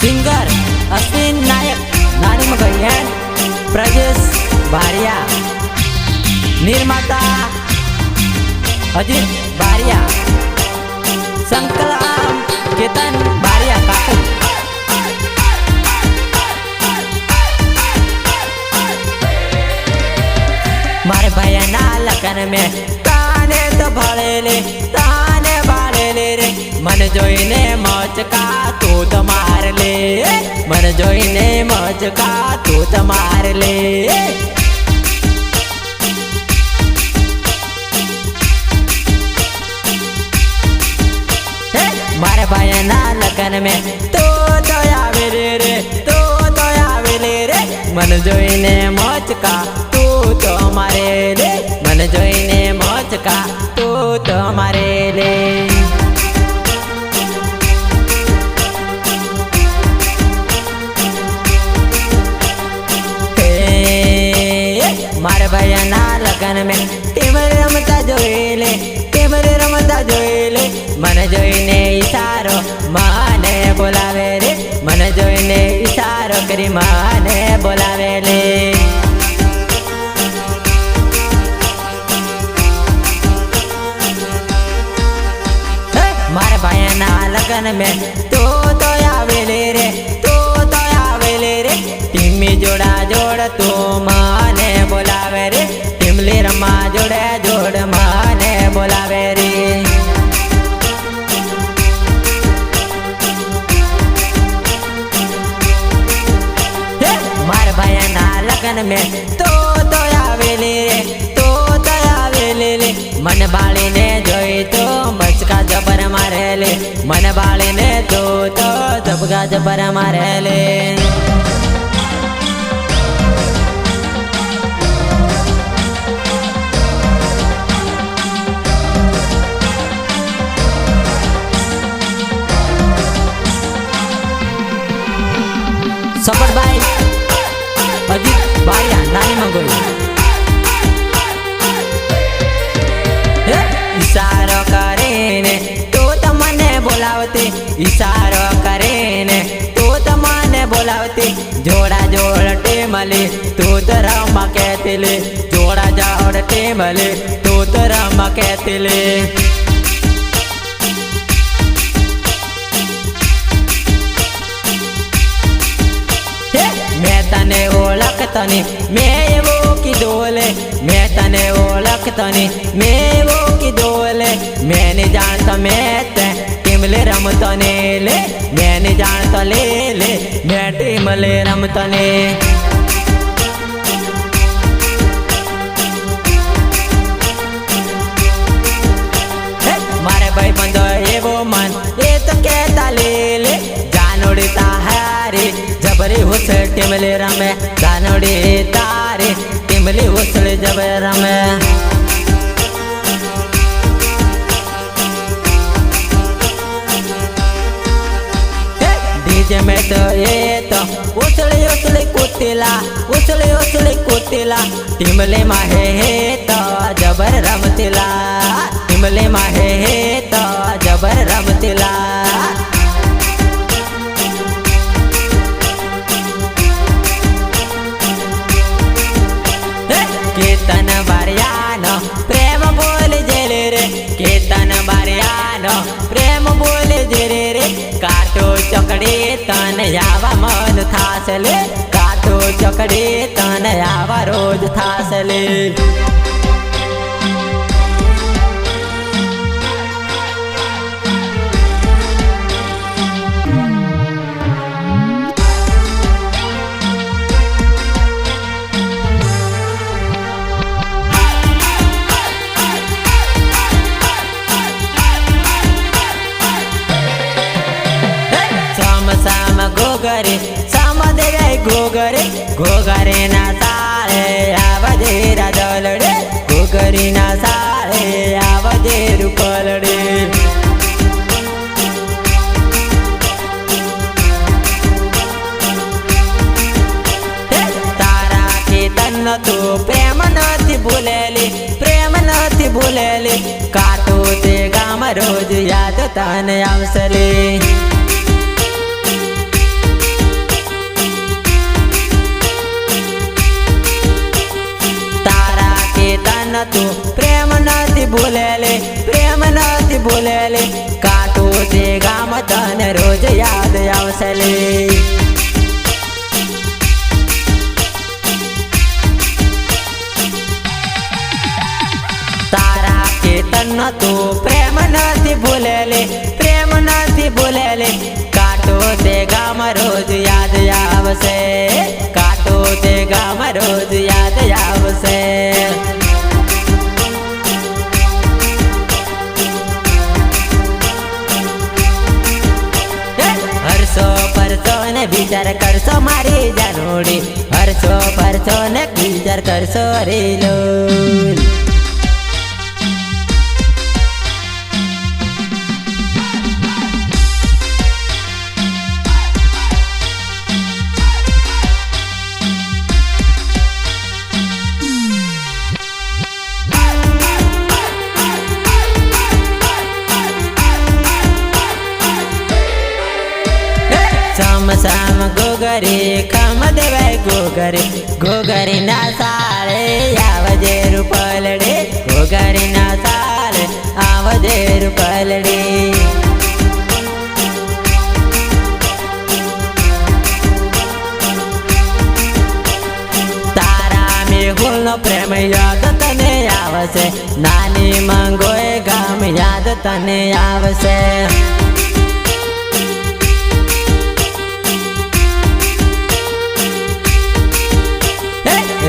Singer Ashwin नायक, नानी मगैयन, प्रजेश बारिया, निर्माता अजित बारिया, संकलम केतन बारिया काकू। मारे भैया ना लगन में ताने तो भड़ेले ताने बाड़ेले रे, मन जोईने मौज का तू तो मार ले, मन जोईने मौज का तू तो मार ले। मारे भैया ना लगन में तो आवे रे, तो आवे रे, मन जोईने मौज का तू तो मारे ले, मन जोईने मौज का तू तो मारे ले। मारे भैया ना लगन में टेमरे रमता जोईले, टेमरे रमता जोईले, मन जोईने इशारो माने बोलावे रे, मन जोईने इशारो करी माने बोलावे ले। मारे भैया ना लगन में तो आवेले रे, तो आवेले रे, टीमी जोड़ा जोड़ तो माने बोलावे रे, टीमली रमा जोड़े जोड़ माने बोलावे रे। मारे भैया ना लगन में तो आवेले रे, तो आवेले रे, मन बाली ने जोई तो मचका जबर मारे ले, मन बाली ने तो जबका जबर मारे ले। सबर भाई अजित बारिया, नानी मंगोई। इशारो करेने तो तमने बोलावते, इशारो करेने तो तमने बोलावते, जोड़ा जोड़ टेमले तो रमा कहते ले, जोड़ा जोड़ टेमले तो रमा कहते ले। मैं तने ओळखतनी मैं वो की दोले, मैं तने ओळखतनी मैं वो की दोले, मैं नहीं जानता मैं ते टीमले रमतने ले, मैं नहीं जानता ले ले मैं टीमले रमतने। मारे भाई बंदो ये वो मन ये तो कहता ले ले, जानोड़ता हारे जबरी हुसल टिमले रमे, जानोड़ी तारे टिमली हुसल जबर रमे। डीजे में तो ये तो उछले उछले कुतिला, उछले उछले कुतिला, टिमले माहे तो जबर रमतिला, टिमले माहे तो जबर रमतिला। केतन बारियानो प्रेम बोले जेले रे, केतन बारियानो प्रेम बोले जेले रे, काटो चकड़ी तन यावा मन थासले, काटो चकड़ी तन यावा रोज थासले। गोगरे सामदेवे गोगरे, गोगरे ना साळे आवाजे राजलडे, गोगरी ना साळे आवाजे रुपलडे। तारा केतन तू प्रेम नथी भूलेली, प्रेम नथी भूलेली, काटो ते गाम रोज याद तन आवसले। આવશે લે તારા કેતન તું પ્રેમ નથી ભૂલેલે પ્રેમ નથી ભૂલેલે કાટો તે ગામ રોજ યાદ આવશે કાટો તે ગામ રોજ યાદ આવશે હરસો પરસો ને વિચાર કરશો મારી જાનોડી હરસો પરસો ને વિચાર કરશો રેલો સામ ગોગરી ખમ દેવાય ગોગરી ગોગરી ના સાળે આવજે રૂપલડે ગોગરી ના સાળે આવજે રૂપલડે તારા મેહુલ નો પ્રેમ યાદ તને આવશે નાની મંગોએ ગામ યાદ તને આવશે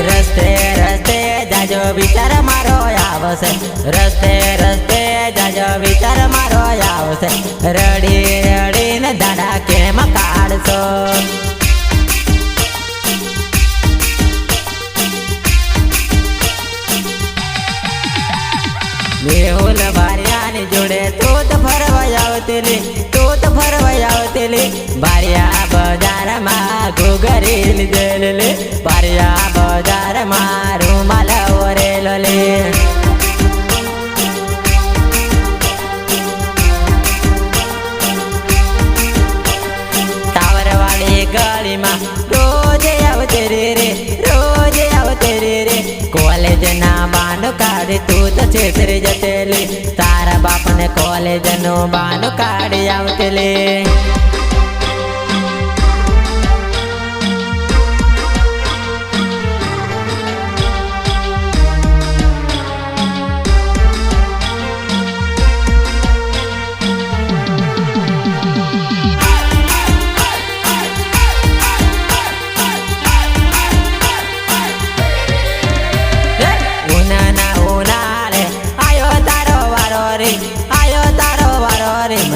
રસ્તે રસ્તે જાજો વિચાર મારો આવશે રસ્તે રસ્તે જાજો વિચાર મારો આવશે રડી રડીને દાડા કેમ કાઢશો મેહુલ બારિયાની જોડે તું તો ફરવા આવતેલી તું તો ફરવા આવતેલી બારિયા બજારમાં ઘોઘરી લીધેલી બારિયા બજારમાં રૂમાલ ઓરેલો લે ટાવરવાળી ગળીમાં રોજ આવતે રે રોજ આવતે રે કોલેજ ના બાનું કાઢી તું તો છેતરી જતેલી તારા બાપને કોલેજ નું બાનું કાઢી આવતેલી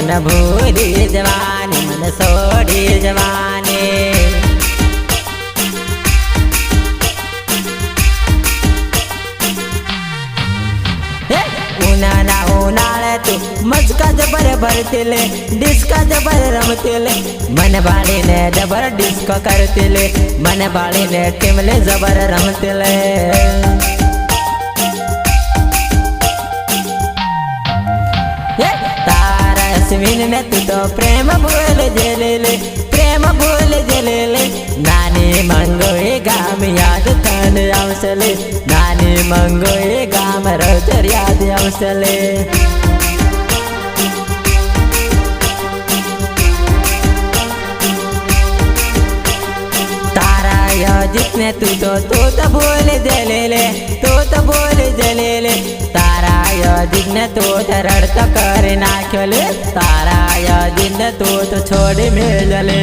મને ભૂલી જવાની મને છોડી જવાની ઉનાના ઉનાળે તું મસ્કા જબર ભરતી લે ડિસ્કા જબર રમતી લે મને બાળીને જબર ડિસ્કો કરતી લે મને બાળીને ટીમલે જબર રમતી લે અશ્વિન ને તું તો પ્રેમ ભૂલ જલેલે પ્રેમ ભૂલ જલેલે નાની મંગોએ ગામ યાદ તને આવશે લે નાની મંગોએ ગામ રોજ યાદ આવશે લે તારા યાદ ને તું તો ભૂલ જલેલે તું તો ભૂલ જલેલે તારા યાદને તો રડતો કરી નાખ્યો લે તારા યાદને તો છોડી મેલ લે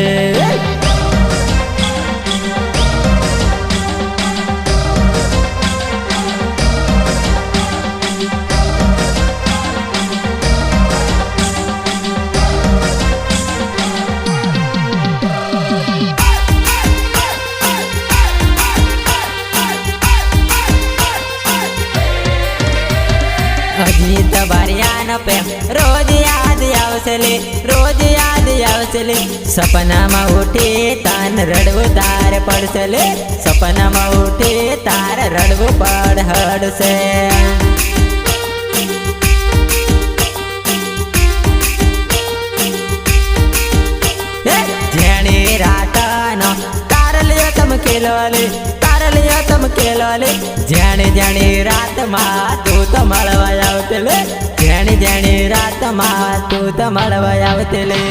અજીત બારિયાનો પ્રેમ રોજ યાદ આવશે લે રોજ યાદ આવશે લે સપનામાં ઉઠી તાન રડવું તાર પડશે લે સપનામાં ઉઠી તાર રડવું પડશે જેણી રાતનો તારલિયો તમે ખેલવાલે તારલિયો તમે ખેલવાલે જેણી જેણી રાતમાં તું તો મળવા આવતે લે જેણી જેણી રાતમાં તું તો મળવા આવતે લે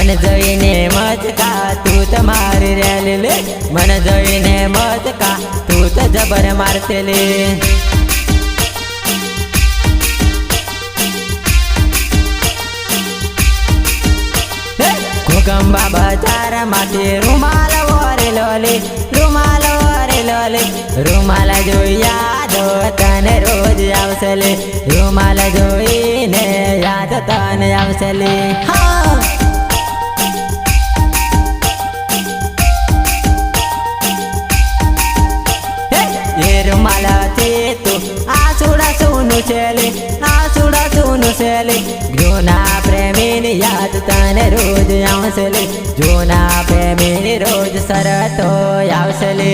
मन जोईने मत का तू तो मारी रेली ले मन जोईने मत का तू तो जबर मारते ले गंबा बाजार माथे रुमाल रुमाल जोई याद तने रोज आवसले रुमाल जोई ने याद तने आवसले हाँ ये रुमाल थे तो आसुड़ा सुनु चले जोना प्रेमी याद तने रोज आवसले जोना प्रेमी रोज सरतो आवसले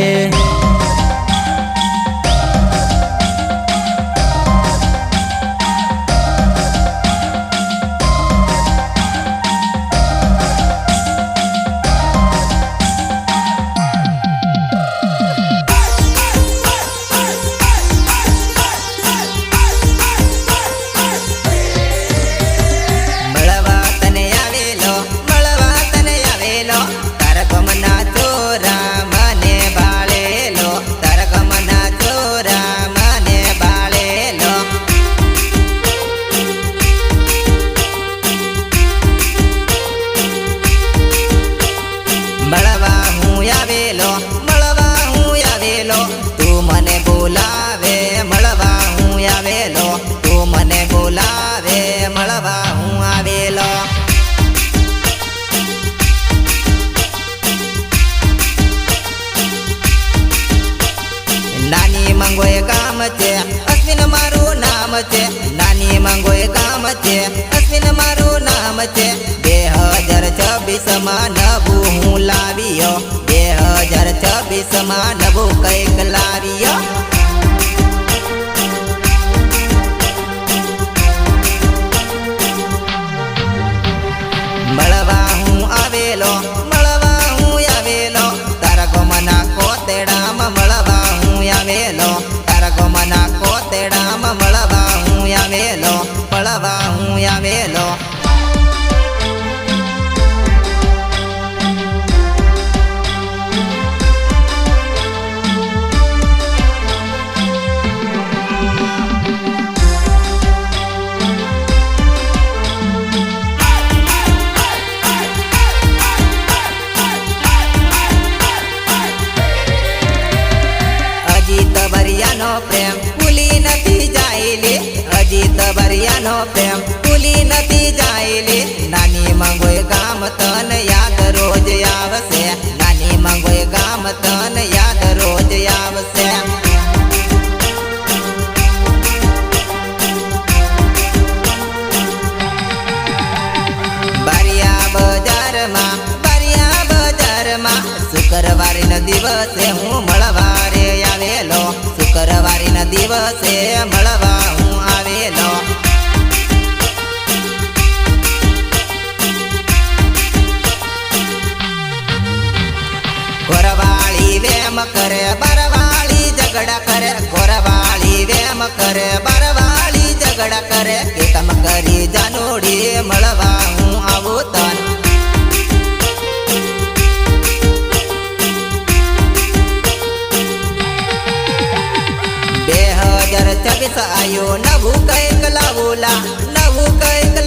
नानी मंगोय गाम छे अश्विन मारू नाम छे नानी मंगोय गाम छे अश्विन मारू नाम छे 2026 માં નવું હું લાવ્યો 2026 માં નવું કઈક લાવ્યો મળવા હું આવેલો તારા ગમના કોતેડામાં મળવા तारा गोमना कोतेड़ा मलवा हूँ आवेलो प्रेम भूली नथी जाइले अजीत बरियानो प्रेम भूली नथी जाइले नानी मंगोय गाम तन याद रोज आवसे नानी मंगोय गाम तन याद रोज आवसे बारिया बजार में शुक्रवारी न दिवसे हूँ मळवारे आवेलो शुक्रवारी न दिवसे मळवा हूँ आवेलो घोरवाली वेम करे बरवाली झगड़ा करे घोरवाली वेम करे बरवाली झगड़ा करे के कम करी जानोड़ी मळवा हूँ आवो तन 2026 आयो नवू कईक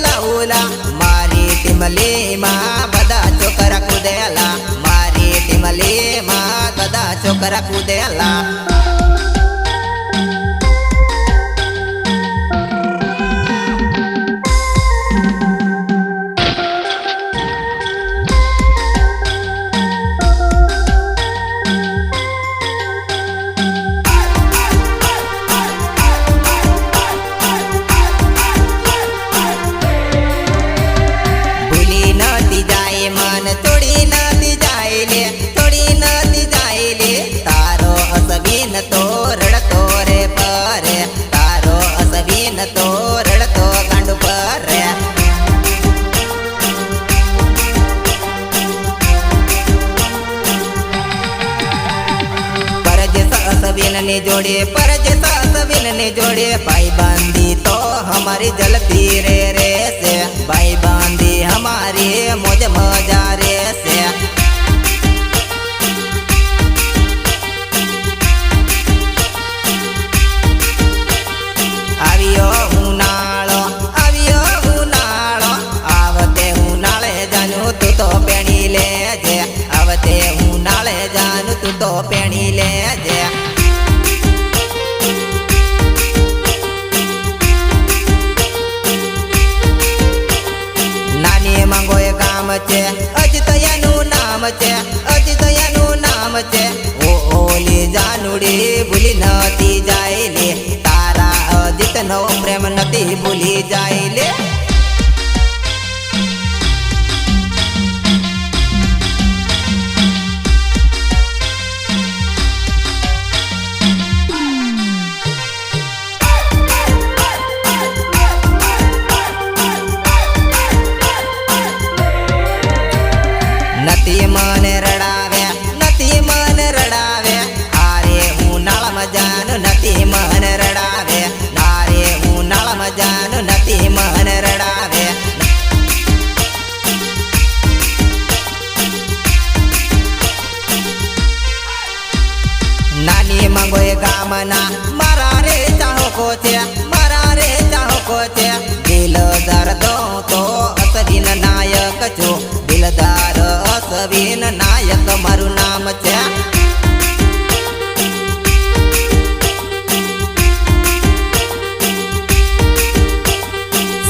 लावूला मारी टीमली मां बधा छोकरा कूदेला मारी टीमली मां बधा छोकरा कूदेला ने जोड़े भाई बांधी तो हमारी जलती रे से भाई बांधी हमारी મારી મોજ મજા રહેશે। આવ્યો ઉનાળો આવતે ઉનાળે જાનું તું તો પેણી લેજે, આવતે ઉનાળે જાનું તું તો પેણી લેજે। નાની માંગો એ ગામ છે, અજતયાનું નામ છે, અજતયાનું નામ છે। ઓલી જાનુડી ભૂલી નથી જાય લે, તારા અજીતનો પ્રેમ નથી ભૂલી જાય લે। નથી મને રડાવે, નથી મને રડાવે, આરે ઉનાળામાં જાનું નથી મને રડાવે, આરે ઉનાળામાં જાનું નથી મને રડાવે। નાની માંગો એ ગામના મારા રે ચાહકો છે, મારા રે ચાહકો છે। દિલદાર દો તો અસવીન નાયક છું, દિલદાર અસવીન નાયક મારું નામ છે।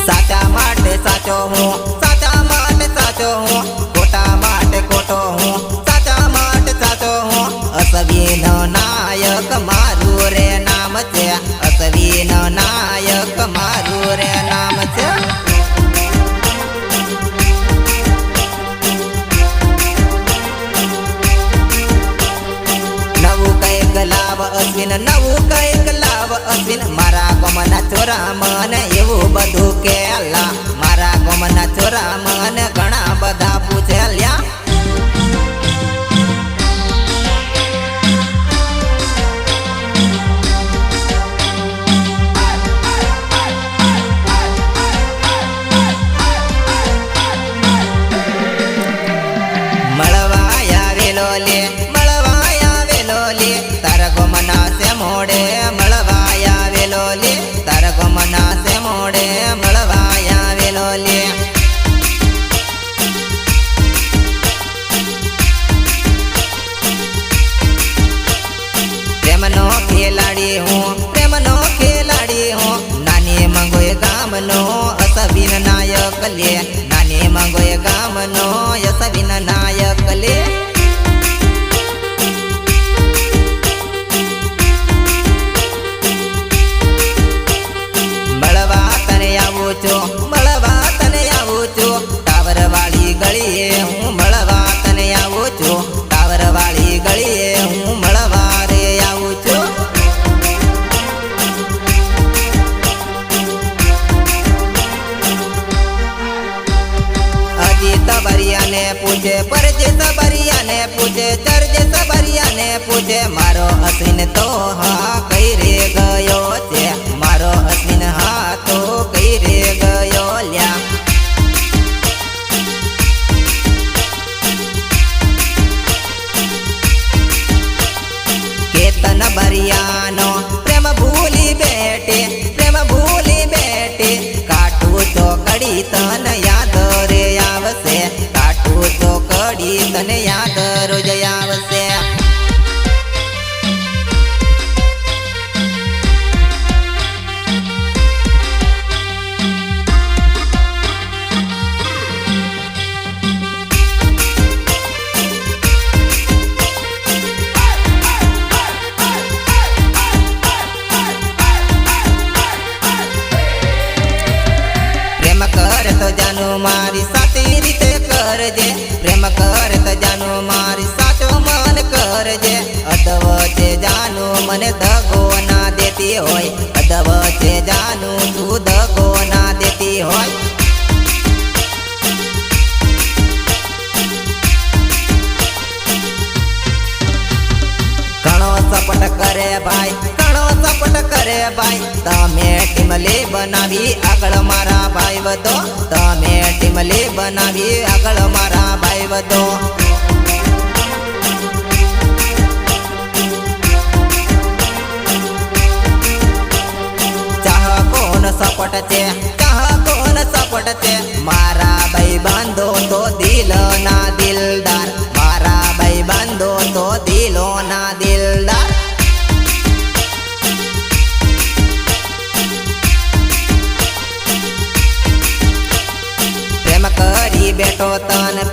સાચા માટે સાચો હું, સાચા માટે સાચો હું, ખોટા માટે ખોટો હું, સાચા માટે સાચો હું। અસવીન નાયક મારું રે નામ છે, અસવીન નાયક મારું રે નામ છે। નવું કઈક લાવ અશ્વિન, નવું કઈક લાવ અશ્વિન, મારા ગમના છોરા મને એવું બધું કેલા, મારા ગમના છોરા મને ઘણા બધા પૂછેલ્યા। મળવા આવેલો લે, મળવા આવેલો લે, તારા ગમના છે મોડે મળવા આવેલો લે, તારા ગમના છે મોડે મળવા આવેલો લે। પ્રેમનો ખેલાડી હું, પ્રેમનો ખેલાડી હું, નાની માંગો એ ગામનો અસવીન નાયક લે, નાની માંગો એ ગામનો અસવીન નાયક લે। મળવા તને આવું છું, મળવા તને આવું છું, ટાવર વાળી ગળીએ હું મળવા તને આવું છું, ટાવર વાળી ગળીએ હું મળવા રે આવું છું। અજીત બરિયાને પૂછે, પરજે સબરિયાને પૂછે, ચરજે સબરિયાને પૂછે, મારો અશ્વિન તો હા કઈ રે ગયો છે, મારો અશ્વિન હા તો કઈ રે ગયો લ્યા। કેતન બરિયાનો પ્રેમ ભૂલી બેઠે, પ્રેમ ભૂલી બેઠે, કાટું તો કડી તન યાદ રે આવશે, કાટું તો કડી તને યાદ રોજ આવશે। પ્રેમ કર તો જાનું મારી સાચી રીતે કરજે, પ્રેમ કર તો જાનું મારી સાચો મન કરજે। અધવચ્ચે જાનું મને દગો ના દેતી હોય, અધવચ્ચે જાનું તું દગો ના દેતી હોય। ઘણો સપોર્ટ કરે ભાઈ, ઘણો સપોર્ટ સપોર્ટ કરે ભાઈ તમે ટીમલી બનાવી આગળ મારા ભાઈ વધો તમે ટીમલી બનાવી આગળ મારા ભાઈ વધો સપોર્ટ છે કોણ સપોર્ટ છે મારા ભાઈ બાંધો તો દિલ ના દિલદાર મારા ભાઈ બાંધો તો દિલો ના દિલદાર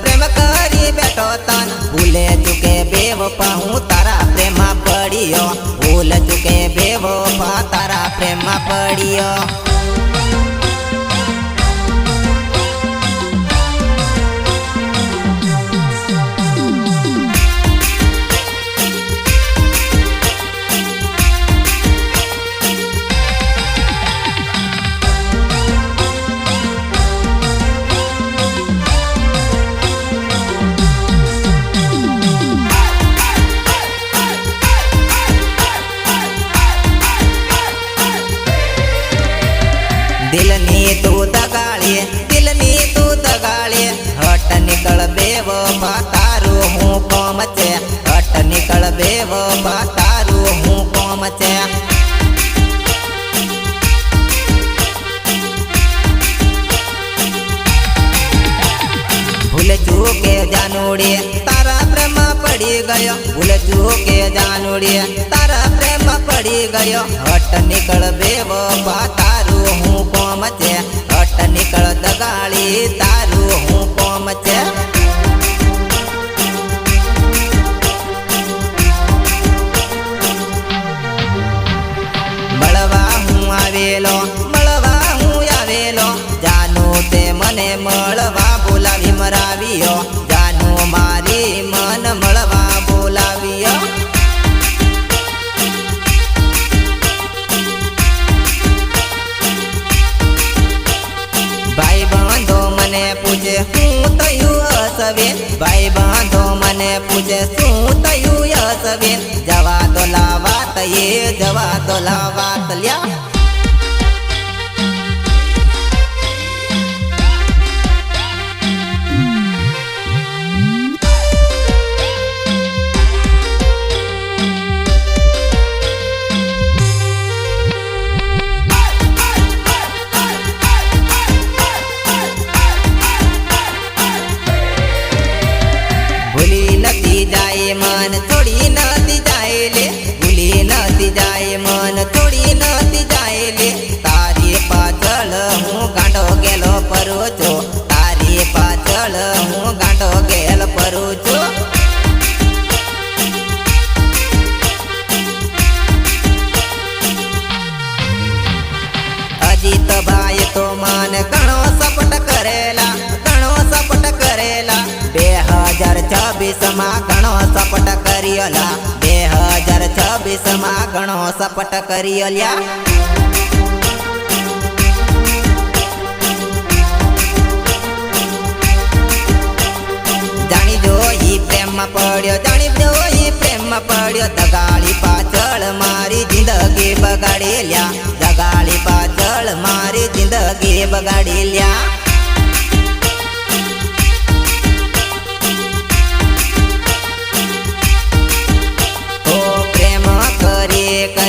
પ્રેમ કરી બેઠો તન ભૂલે ચૂકે બેવફા હું તારા પ્રેમમાં પડ્યો ભૂલ ચૂકે બેવફા તારા પ્રેમમાં પડ્યો દિલની તું દગાળે હટ નીકળ બેવફા તારું હું કોમ છે હટ નીકળ બેવફા તારું હું કોમ છે ભૂલ ચૂકે જાનુડી તારા પ્રેમમાં પડી ગયો ભૂલ ચૂકે જાનુડી તારા પ્રેમમાં પડી ગયો હટ નીકળ બેવફા તારું હું કોમ છે હટ નીકળ દગાળી તારું હું કોમ છે મળવા હું આવેલો જાનું તે મને મળવા બોલાવી મરાવ્યો જાનું મારી મન મળવા બોલાવ્યો ભાઈ બાંધો મને પૂછે શું થયું હસબેન ભાઈ બાંધો મને પૂછે શું થયું હસબેન જવા તો લાવાત જવા તો લાવાત લ્યા મન થોડી નથી જાય લે ભૂલી નથી જાય મન થોડી નથી જાય લે તારી પાછળ હું ગાંડો ગેલો ફરું છું તારી પાછળ હું ગાંડો ગેલ ફરું છું અજીત ભાઈ તો મન ઘણો સપોર્ટ કરેલા 2026 માં ઘણો સપોર્ટ કર્યોલા 2026 માં ઘણો સપોર્ટ કર્યોલ્યા જાણી જો ઈ પ્રેમમાં પડ્યો દગાળી પાછળ મારી જિંદગી બગાડી લ્યા દગાળી પાછળ મારી જિંદગી બગાડી લ્યા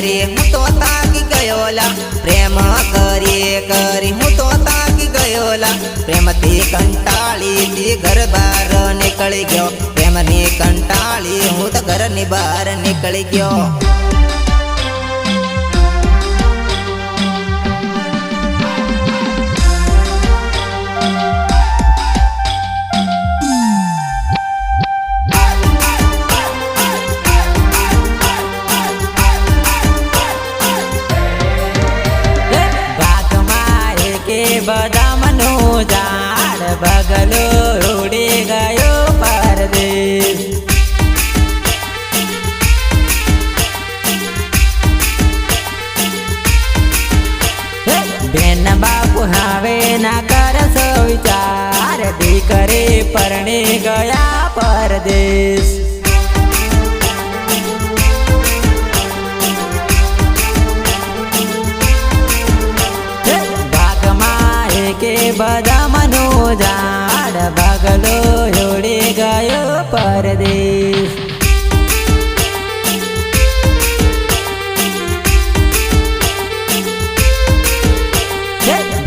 કરી હું તો તાકી ગયોલા પ્રેમ કરી હું તો તાકી ગયોલા પ્રેમથી કંટાળી ઘર બહાર નીકળી ગયો પ્રેમની કંટાળી હું તો ઘરની બહાર નીકળી ગયો બદામનું ઝાડ બગલો ઉડી ગયો પરદેશ બેન બાપુ હવે ના કરશો વિચાર દીકરી પરણી ગયા પરદેશ ગયો પરદેશ.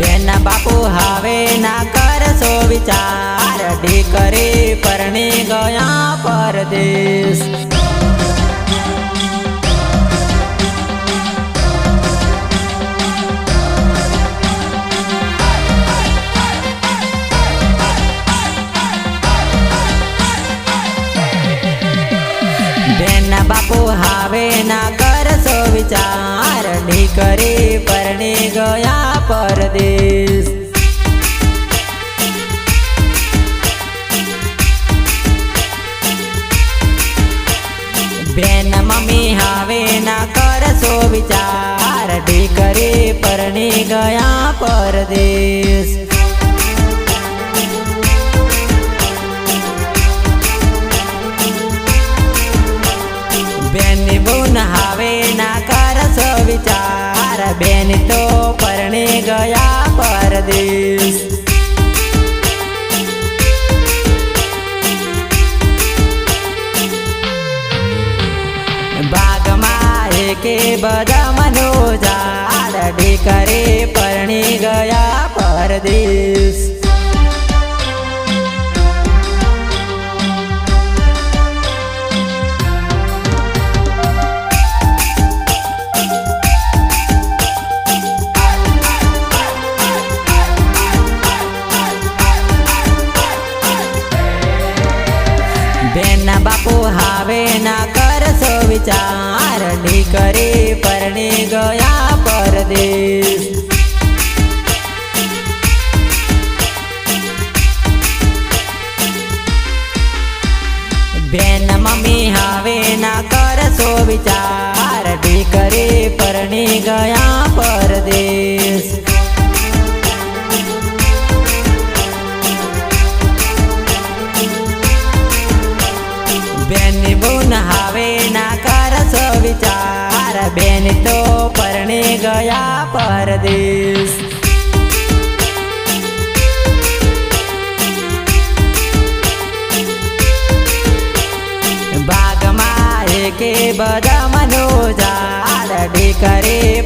બેના બાપુ હવે ના કરશો વિચાર, દીકરી પરણી ગયા પરદેશ. બેના બાપુ હવે ના કરશો વિચાર, દીકરી પરણી ગયા પરદેશ. બેન મમ્મી હવે ના કરશો વિચાર, દીકરી પરણી ગયા પરદેશ. બેની બુન હવે ના કરશો વિચાર, બેન તો પરણી ગયા પરદેશ. બાગમાં એકે બધા મનો ઝાડ, દીકરી પરણી ગયા પરદેશ. બેના બાપુ હવે ના કરશો વિચાર, દીકરી પરણી ગયા પરદેશ. બેન મમ્મી હવે ના કરશો વિચાર, દીકરી પરણી ગયા પરદેશ. બેની બુન હવે ના કરશો વિચાર, બેન તો પરણી ગયા પરદેશ. બાગમાં એકે બધા મનો ઝાડ, દીકરી